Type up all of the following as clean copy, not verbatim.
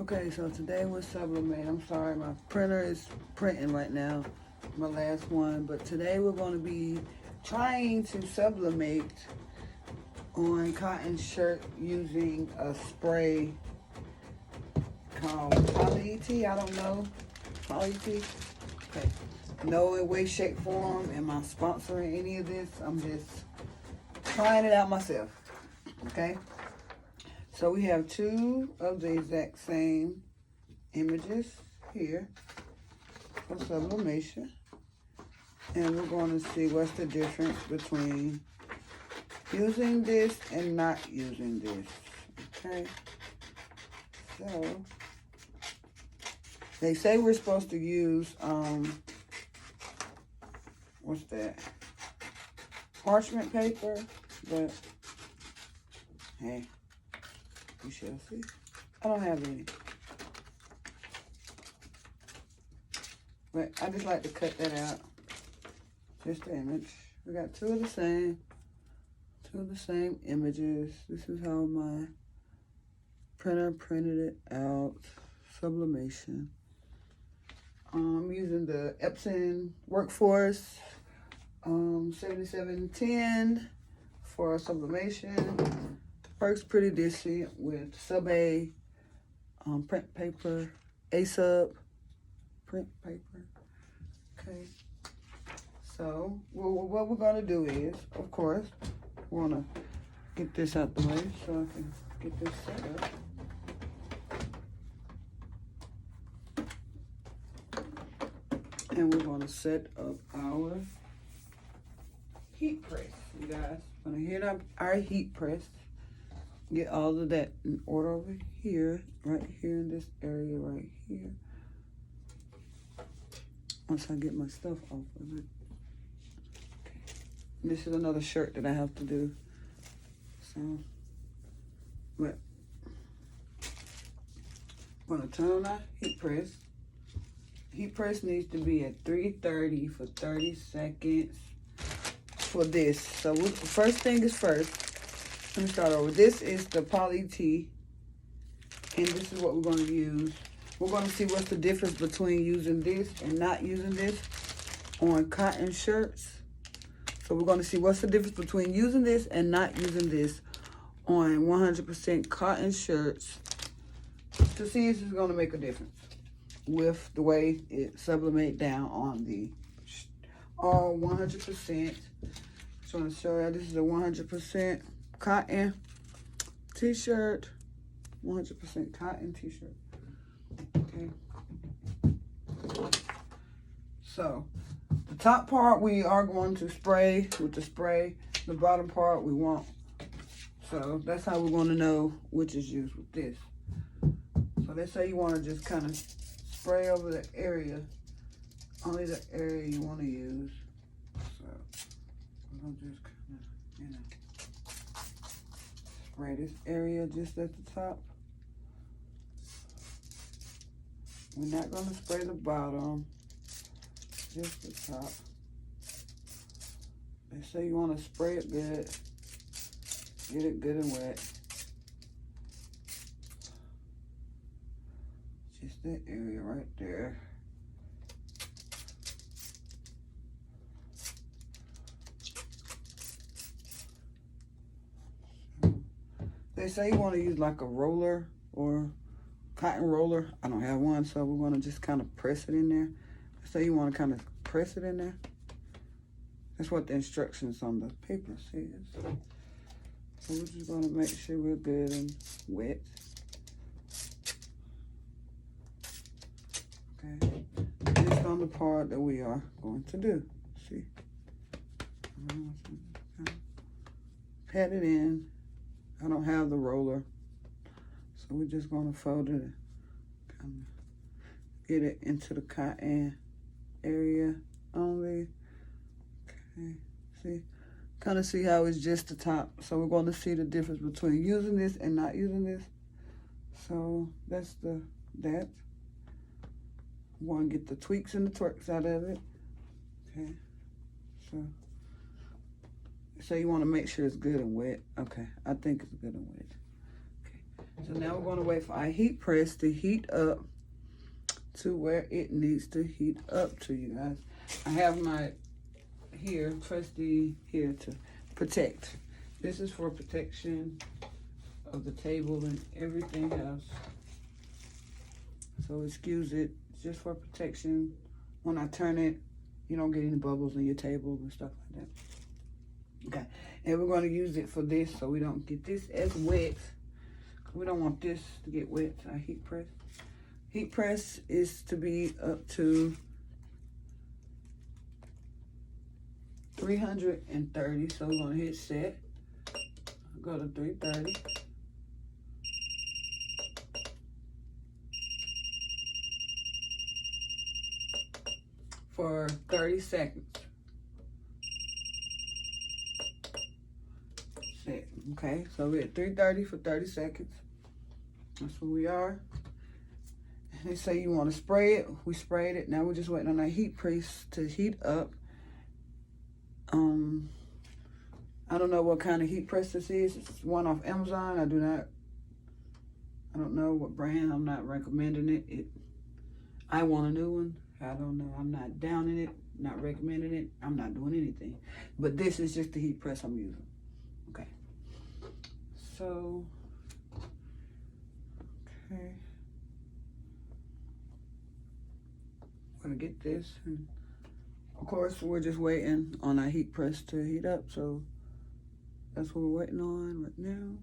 Okay, so today we're sublimating. I'm sorry, my printer is printing right now, my last one. But today we're going to be trying to sublimate on cotton shirt using a spray called Poly T. I don't know. Poly T. Okay. No way, shape, form am I sponsoring any of this. I'm just trying it out myself. Okay. So we have two of the exact same images here for sublimation. And we're going to see what's the difference between using this and not using this. Okay. So they say we're supposed to use what's that? Parchment paper, but hey, we shall see. I don't have any. But I just like to cut that out. Just the image. We got two of the same images. This is how my printer printed it out. Sublimation. I'm using the Epson Workforce 7710 for sublimation. Works pretty decent with sub A print paper, A sub print paper. Okay. So what we're gonna do is, of course, we wanna get this out the way so I can get this set up. And we're gonna set up our heat press, you guys. We're gonna hit up our heat press. Get all of that in order over here, right here in this area right here. Once I get my stuff off of it. Okay. This is another shirt that I have to do. So, but I'm gonna turn on our heat press. Heat press needs to be at 330 for 30 seconds for this. So first thing is first. Let me start over. This is the Poly T, and this is what we're going to use. We're going to see what's the difference between using this and not using this on cotton shirts. So we're going to see what's the difference between using this and not using this on 100% cotton shirts to see if it's going to make a difference with the way it sublimate down on the all 100%. Just want to show you this is a 100% cotton t-shirt. 100% cotton t-shirt. Okay. So the top part we are going to spray with the spray. The bottom part we won't. So that's how we're going to know which is used with this. So let's say you want to just kind of spray over the area, only the area you want to use. So we're going to just kind of, you know, spray this area just at the top. We're not going to spray the bottom, just the top. They say you want to spray it good, get it good and wet. Just that area right there. They say you want to use like a roller or cotton roller. I don't have one, so we're going to just kind of press it in there. So you want to kind of press it in there. That's what the instructions on the paper says. So we're just going to make sure we're good and wet. Okay. Just on the part that we are going to do. See? Pat it in. I don't have the roller, so we're just going to fold it, kind of get it into the cotton area only. Okay, see, kind of see how it's just the top. So we're going to see the difference between using this and not using this. So that's that. We want to get the tweaks and the twerks out of it. Okay, so you want to make sure it's good and wet. Okay, I think it's good and wet. Okay, So now we're going to wait for our heat press to heat up to where it needs to heat up to, you guys. I have my trusty here to protect. This is for protection of the table and everything else. So excuse it, it's just for protection. When I turn it, you don't get any bubbles in your table and stuff like that. Okay, and we're going to use it for this so we don't get this as wet. We don't want this to get wet. Our heat press. Heat press is to be up to 330. So we're going to hit set. Go to 330. For 30 seconds. Set. Okay, so we're at 330 for 30 seconds. That's where we are. They say you want to spray it. We sprayed it. Now we're just waiting on our heat press to heat up. I don't know what kind of heat press this is. It's one off Amazon. I don't know what brand. I'm not recommending it. I want a new one. I don't know. I'm not downing it, not recommending it. I'm not doing anything. But this is just the heat press I'm using. Okay. So, okay. I'm going to get this. And of course, we're just waiting on our heat press to heat up. So, that's what we're waiting on right now.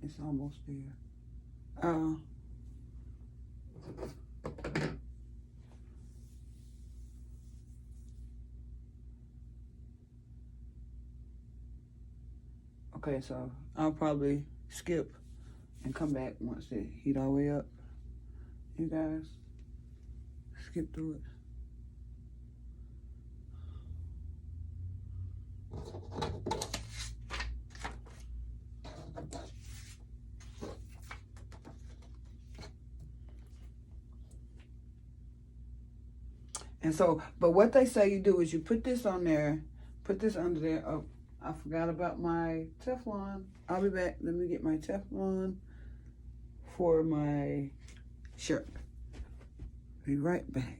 It's almost there. Okay, so I'll probably skip and come back once it heat all the way up. You guys, skip through it. And so, but what they say you do is you put this on there, put this under there. Oh, I forgot about my Teflon. I'll be back. Let me get my Teflon for my shirt. Be right back.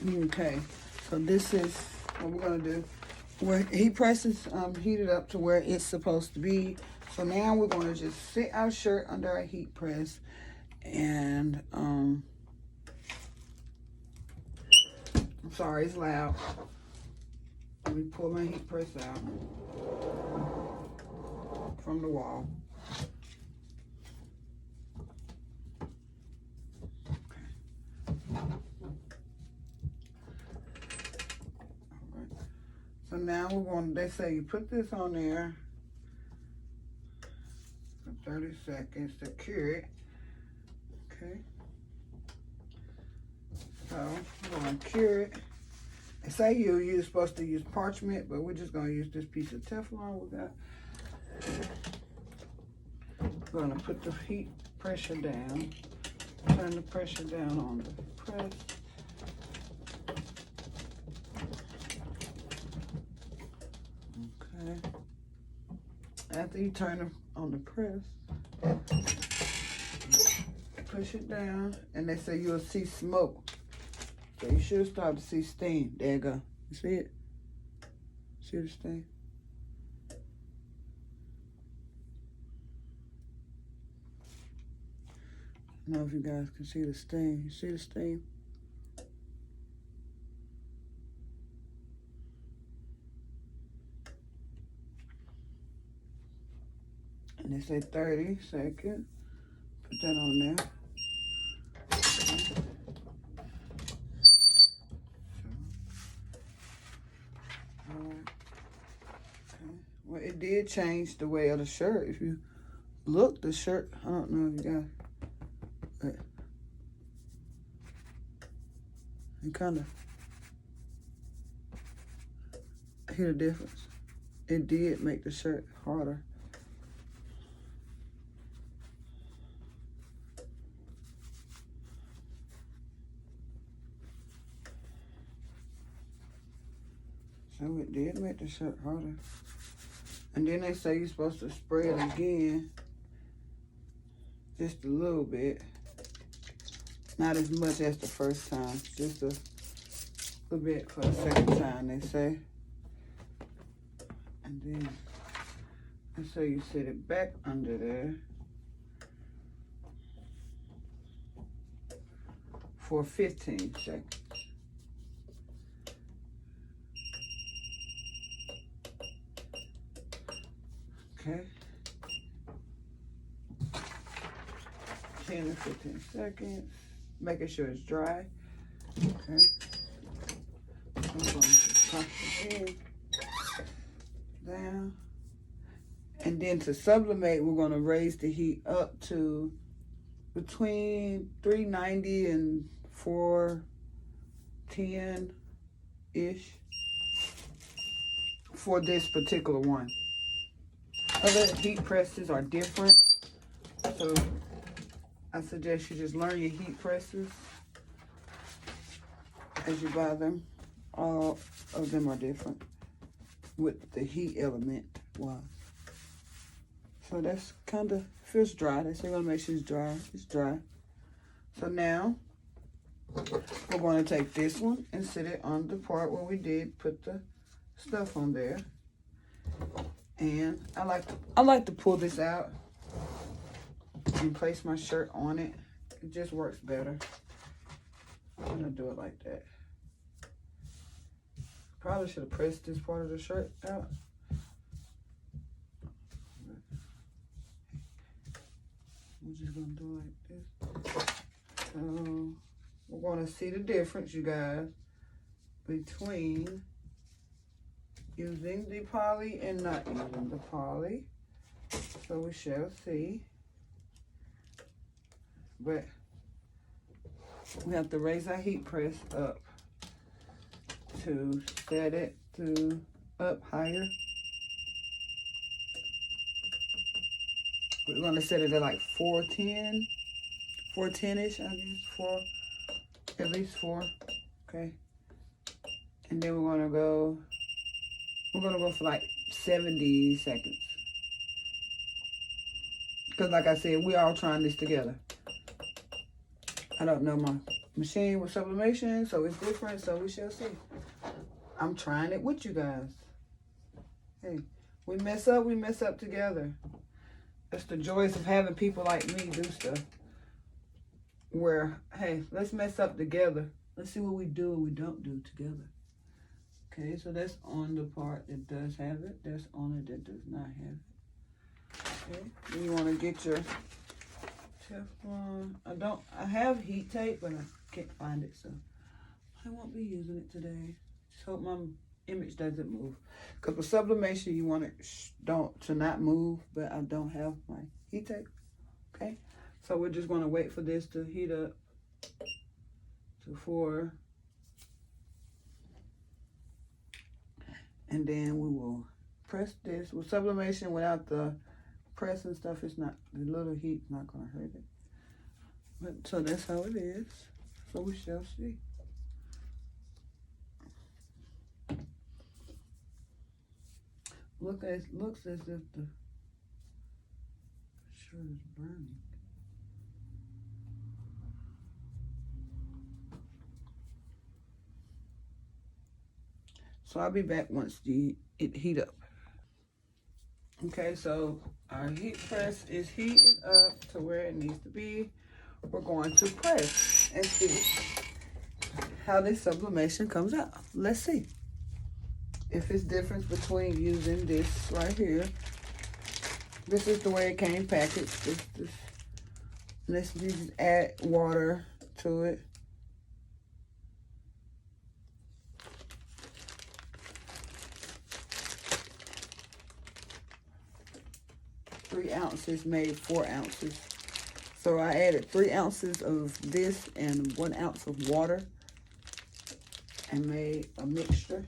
Okay, so this is what we're gonna do. Where heat press is heated up to where it's supposed to be. So now we're gonna just sit our shirt under our heat press, and I'm sorry, it's loud. Let me pull my heat press out from the wall. So now we're going, they say you put this on there for 30 seconds to cure it. Okay. So we're going to cure it. They say you're supposed to use parchment, but we're just going to use this piece of Teflon we got. We're going to put the heat pressure down. Turn the pressure down on the press. After you turn it on the press, push it down, and they say you'll see smoke. So you should start to see steam. There you go. You see it? See the stain? I don't know if you guys can see the stain. You see the stain? And they say 30 seconds. Put that on there. Well, it did change the way of the shirt. If you look, the shirt, I don't know if you got, but you kind of hear the difference. It did make the shirt harder. So it did make the shirt harder. And then they say you're supposed to spray it again, just a little bit. Not as much as the first time, just a little bit for the second time, they say. And then they say you set it back under there for 15 seconds. Okay. 10 to 15 seconds. Making sure it's dry. Okay. I'm going to pop the head down. And then to sublimate, we're going to raise the heat up to between 390 and 410-ish for this particular one. Other heat presses are different, so I suggest you just learn your heat presses as you buy them. All of them are different with the heat element wise. So that's kind of feels dry. They say, want to make sure it's dry. It's dry. So now we're going to take this one and sit it on the part where we did put the stuff on there. And I like to pull this out and place my shirt on it. It just works better. I'm gonna do it like that. Probably should have pressed this part of the shirt out. We're just gonna do it like this. So we're gonna see the difference, you guys, between using the poly and not using the poly. So we shall see. But we have to raise our heat press up to set it to up higher. We're gonna set it at like 410, 410-ish, I guess, at least 4, okay? And then we're gonna go for like 70 seconds. Because like I said, we're all trying this together. I don't know my machine with sublimation, so it's different, so we shall see. I'm trying it with you guys. Hey, we mess up together. That's the joys of having people like me do stuff. Where, hey, let's mess up together. Let's see what we do and we don't do together. Okay, so that's on the part that does have it. That's on it that does not have it. Okay, then you want to get your Teflon. I have heat tape, but I can't find it, so I won't be using it today. Just hope my image doesn't move. Because with sublimation, you want it to not move, but I don't have my heat tape. Okay, so we're just going to wait for this to heat up to 4. And then we will press this. With sublimation, without the press and stuff, it's not, the little heat's not going to hurt it. But so that's how it is. So we shall see. Looks as if the shirt is burning. So I'll be back once it heat up. Okay, so our heat press is heating up to where it needs to be. We're going to press and see how this sublimation comes out. Let's see if it's difference between using this right here. This is the way it came packaged. Let's just add water to it. Three ounces made 4 ounces. So I added 3 ounces of this and 1 ounce of water and made a mixture.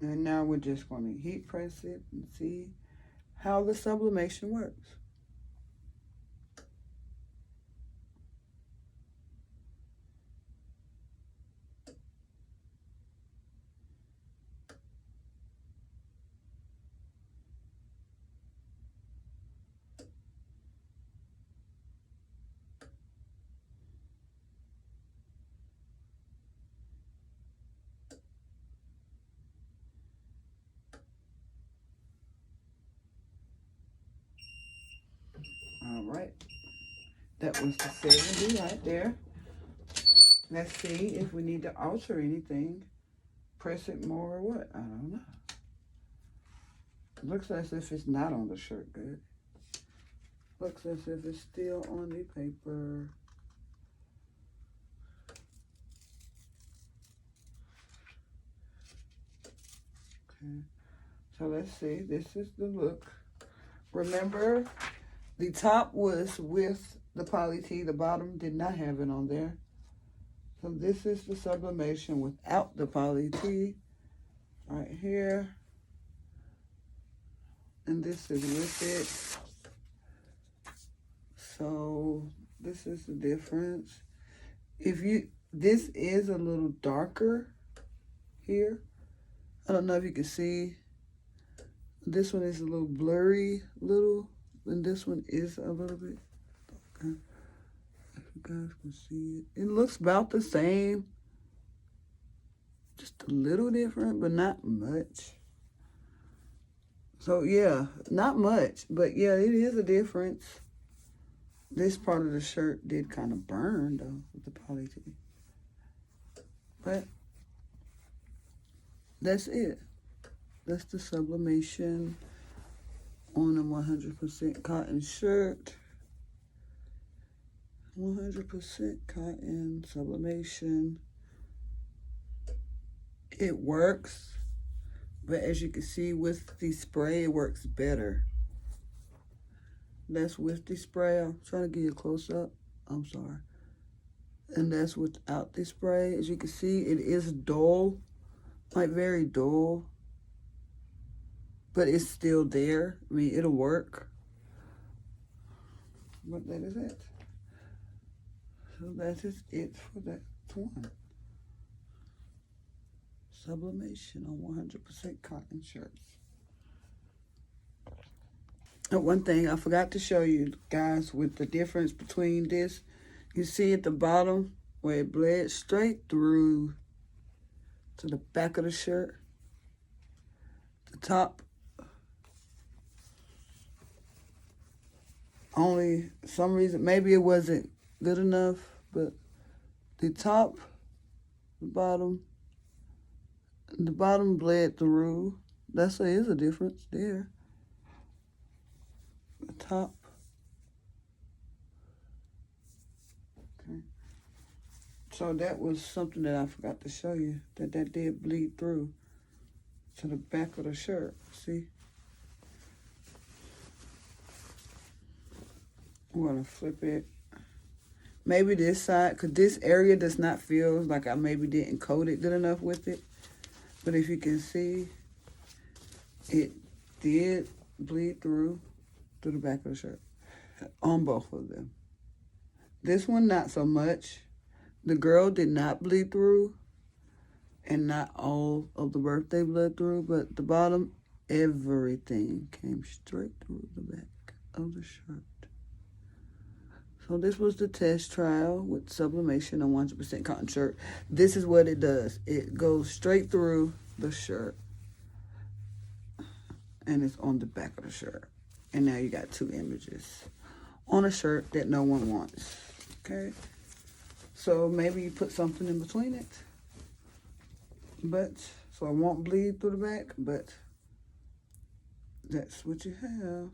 And now we're just going to heat press it and see how the sublimation works. All right, that was the 70 right there. Let's see if we need to alter anything. Press it more or what? I don't know. Looks as if it's not on the shirt good. Looks as if it's still on the paper. Okay, so let's see. This is the look. Remember, the top was with the poly tee. The bottom did not have it on there. So this is the sublimation without the poly tee right here. And this is with it. So this is the difference. This is a little darker here. I don't know if you can see. This one is a little blurry, and this one is a little bit. Okay. If you guys can see it. It looks about the same. Just a little different, but not much. So yeah, not much, but yeah, it is a difference. This part of the shirt did kind of burn though with the poly tee. But that's it. That's the sublimation on a 100% cotton shirt. 100% cotton sublimation. It works, but as you can see with the spray, it works better. That's with the spray. I'm trying to give you a close up. I'm sorry. And that's without the spray. As you can see, it is dull, like very dull, but it's still there. I mean, it'll work. But that is it. So that is it for that one. Sublimation on 100% cotton shirts. And one thing I forgot to show you guys with the difference between this, you see at the bottom where it bled straight through to the back of the shirt. The top, only some reason, maybe it wasn't good enough, but the top, the bottom bled through. That's why there's a difference there. The top. Okay. So that was something that I forgot to show you, that did bleed through to the back of the shirt. See? I'm gonna flip it. Maybe this side, because this area does not feel like I maybe didn't coat it good enough with it. But if you can see, it did bleed through to the back of the shirt on both of them. This one, not so much. The girl did not bleed through, and not all of the birthday bled through, but the bottom, everything came straight through the back of the shirt. So this was the test trial with sublimation on 100% cotton shirt. This is what it does. It goes straight through the shirt. And it's on the back of the shirt. And now you got 2 images on a shirt that no one wants. Okay? So maybe you put something in between it. But, so it won't bleed through the back, but that's what you have.